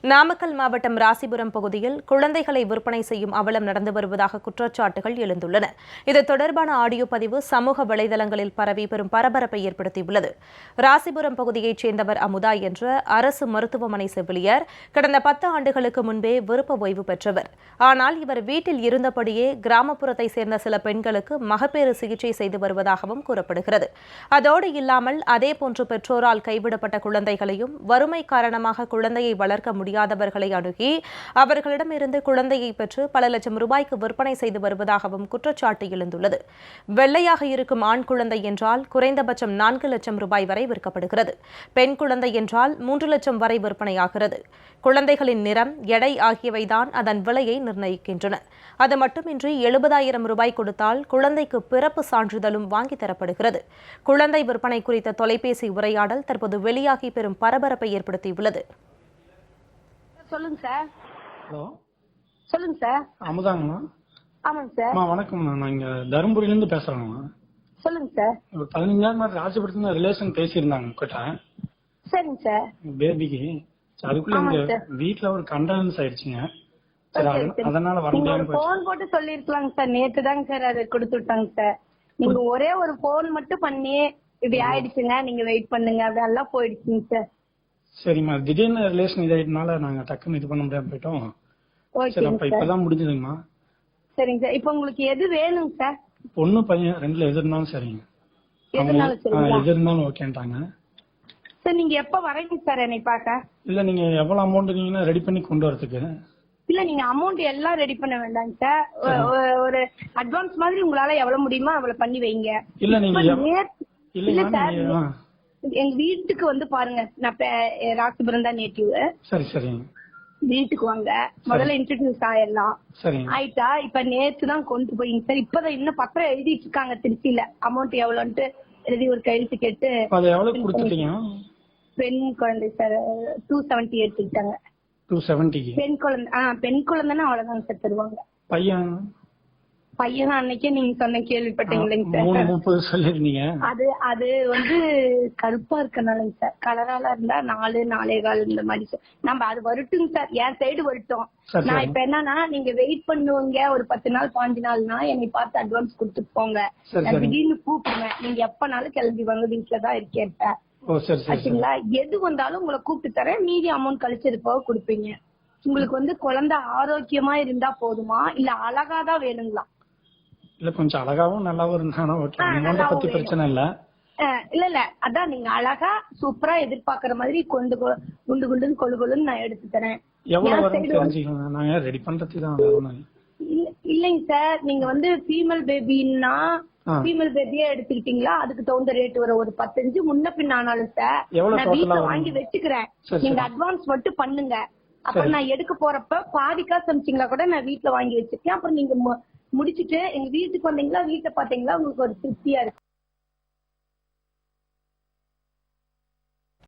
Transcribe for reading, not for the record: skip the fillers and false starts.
நாமக்கல் மாவட்டம் ராசிபுரம் பகுதியில் குழந்தைகளை விற்பனை செய்யும் அவலம் நடந்து வருவதாக குற்றச்சாட்டுகள் எழுந்துள்ளன. இது தொடர்பான ஆடியோ பதிவு சமூக வலைதளங்களில் பரவி பெரும் பரபரப்பை ஏற்படுத்தியுள்ளது. ராசிபுரம் பகுதியைச் சேர்ந்தவர் அமுதா என்ற அரசு மருத்துவமனை செவிலியர் கடந்த 10 ஆண்டுகளுக்கு முன்பே விருப்ப ஓய்வு பெற்றவர். ஆனால் இவர் வீட்டில் இருந்தபடியே கிராமப்புறத்தை சேர்ந்த சில பெண்களுக்கு மகப்பேறு சிகிச்சை செய்து வருவதாகவும் கூறப்படுகிறது. அதோடு இல்லாமல் அதேபோன்று பெற்றோரால் கைவிடப்பட்ட குழந்தைகளையும் வறுமை காரணமாக குழந்தையை வளர்க்க முடியாதவர்களை அணுகி அவர்களிடமிருந்து குழந்தையை பெற்று பல லட்சம் ரூபாய்க்கு விற்பனை செய்து வருவதாகவும் குற்றச்சாட்டு எழுந்துள்ளது. வெள்ளையாக இருக்கும் ஆண் குழந்தை என்றால் குறைந்தபட்சம் 4 லட்சம் ரூபாய் வரை விற்கப்படுகிறது. பெண் குழந்தை என்றால் 3 லட்சம் வரை விற்பனையாகிறது. குழந்தைகளின் நிறம், எடை ஆகியவைதான் அதன் விலையை நிர்ணயிக்கின்றன. அது மட்டுமின்றி 70,000 ரூபாய் கொடுத்தால் குழந்தைக்கு பிறப்பு சான்றிதழும் வாங்கி தரப்படுகிறது. குழந்தை விற்பனை குறித்த தொலைபேசி உரையாடல் தற்போது வெளியாகி பெரும் பரபரப்பை ஏற்படுத்தியுள்ளது. சொல்லுங்க சார். ஹலோ, சொல்லுங்க சார். அமுதாங்கண்ணா? ஆமாங்க சார். வணக்கம்ண்ணா, நான் இங்க தருமபுரியில இருந்து பேசுறேங்கண்ணா. சொல்லுங்க சார். ஒரு 15 நாள் ராஜபுரத்துல ரிலேஷன் பேசியிருந்தாங்க உங்ககிட்ட. சரிங்க சார். பேபிக்கு அதுக்குள்ள இங்க வீட்டுல ஒரு கண்டனன்ஸ் ஆயிடுச்சுங்க. அதனால வர முடியாம போன் போட்டு சொல்லிருக்கலாங்க சார். நேத்து தாங்க சார் அதை கொடுத்து விட்டாங்க சார். நீங்க ஒரே ஒரு போன் மட்டும் பண்ணி இப்படி ஆயிடுச்சுங்க, நீங்க வெயிட் பண்ணுங்க அப்படியெல்லாம் போயிடுச்சுங்க சார். சரிம்மா, திடீர்னு ரிலேஷன் இதாயிட்டனால நாங்க டக்குன்னு இது பண்ண முடியாம போயிட்டோம். சரி, அப்ப இப்பதான் முடிஞ்சதுங்கம்மா. சரிங்க சார். இப்ப உங்களுக்கு எது வேணுங்க சார்? பொண்ணு பையன் ரெண்டுல எது இருந்தாலும் சரிங்க. எது இருந்தாலும் ஓகேன்ட்டாங்க. சார் நீங்க எப்ப வரீங்க சார் என்னை பார்க்க? இல்ல, நீங்க எவ்வளவு அமௌண்ட் நீங்கன்னா ரெடி பண்ணி கொண்டு வரதுக்கு? இல்ல, நீங்க அமௌண்ட் எல்லாம் ரெடி பண்ண வேண்டாங்க சார். ஒரு அட்வான்ஸ் மாதிரி உங்களால எவ்வளவு முடியுமோ அவ்வளவு பண்ணி வைங்க. இல்ல நீங்க இல்ல சார், எங்க வீட்டுக்கு வந்து பாருங்க. நான் ராசிபுரம் தான் நேட்டிவ். சரி சரி. வீட்டுக்கு வாங்க, முதல்ல இன்ட்ரோடியூஸ் ஆயிடலாம். ஆயிட்டா இப்ப நேத்து தான் கொண்டு போயிங்க சார். இப்பதான் இன்னும் பத்திரம் எழுதிட்டு இருக்காங்க திருச்சியில. அமௌண்ட் எவ்வளவுன்ட்டு எழுதி ஒரு கையெழுத்து கேட்டு பெண் குழந்தை சார் 270 எடுத்துக்கிட்டாங்க. 270 பெண் குழந்தைன்னா அவ்வளவுதான் சார் தருவாங்க. பையன் அன்னைக்கே நீங்க சொன்ன கேள்விப்பட்டீங்களேங்க சார். அது வந்து கருப்பா இருக்கனாலங்க சார். கலரால இருந்தா 4.25 இந்த மாதிரி சார். நம்ம அது வரட்டுங்க சார், என் சைடு வரட்டும். நான் இப்ப என்னன்னா, நீங்க வெயிட் பண்ணுவீங்க ஒரு 10 நாள் 15 நாள்னா என்னை பார்த்து அட்வான்ஸ் கொடுத்துட்டு போங்க. நான் திடீர்னு கூப்பிடுவேன், நீங்க எப்பனாலும் கிளம்பி வாங்க, வீட்டுலதான் இருக்கேன். ஆச்சுங்களா? எது வந்தாலும் உங்களை கூப்பிட்டு தரேன். மீதி அமௌண்ட் கழிச்சது போக கொடுப்பீங்க. உங்களுக்கு வந்து குழந்தை ஆரோக்கியமா இருந்தா போதுமா இல்ல அழகாதான் வேணுங்களா? இல்ல, கொஞ்சம் அழகாவும் நல்லாவும் இருந்தாலும் ஓகே. அமௌண்ட் பத்தி பிரச்சனை இல்ல. இல்ல அதான் நீங்க அழகா சூப்பரா எதிர்பார்க்கற மாதிரி குண்டு குண்டுன்னு கொழுன்னு நான் எடுத்து தரேன். எவ்வளவு வரும் தெரிஞ்சுக்கலாம், நாங்க ரெடி பண்றதுக்கு தான். இல்லைங்க சார், நீங்க வந்து ஃபீமேல் பேபின்னா ஃபீமேல் பேபியே எடுத்துக்கிட்டீங்களா, அதுக்கு தகுந்த ரேட் வரும். ஒரு 15 முன்ன பின் ஆனாலும் சார் நான் வீட்டுல வாங்கி வச்சுக்கிறேன். நீங்க அட்வான்ஸ் மட்டும் பண்ணுங்க. அப்புறம் நான் எடுக்க போறப்ப பாதிக்கா சமைச்சிங்களா கூட நான் வீட்டுல வாங்கி வச்சிருக்கேன். அப்புறம் நீங்க முடிச்சிட்டு எங்க வீட்டுக்கு வந்தீங்களா, வீட்டை பாத்தீங்களா, உங்களுக்கு ஒரு திருப்தியா இருக்கு.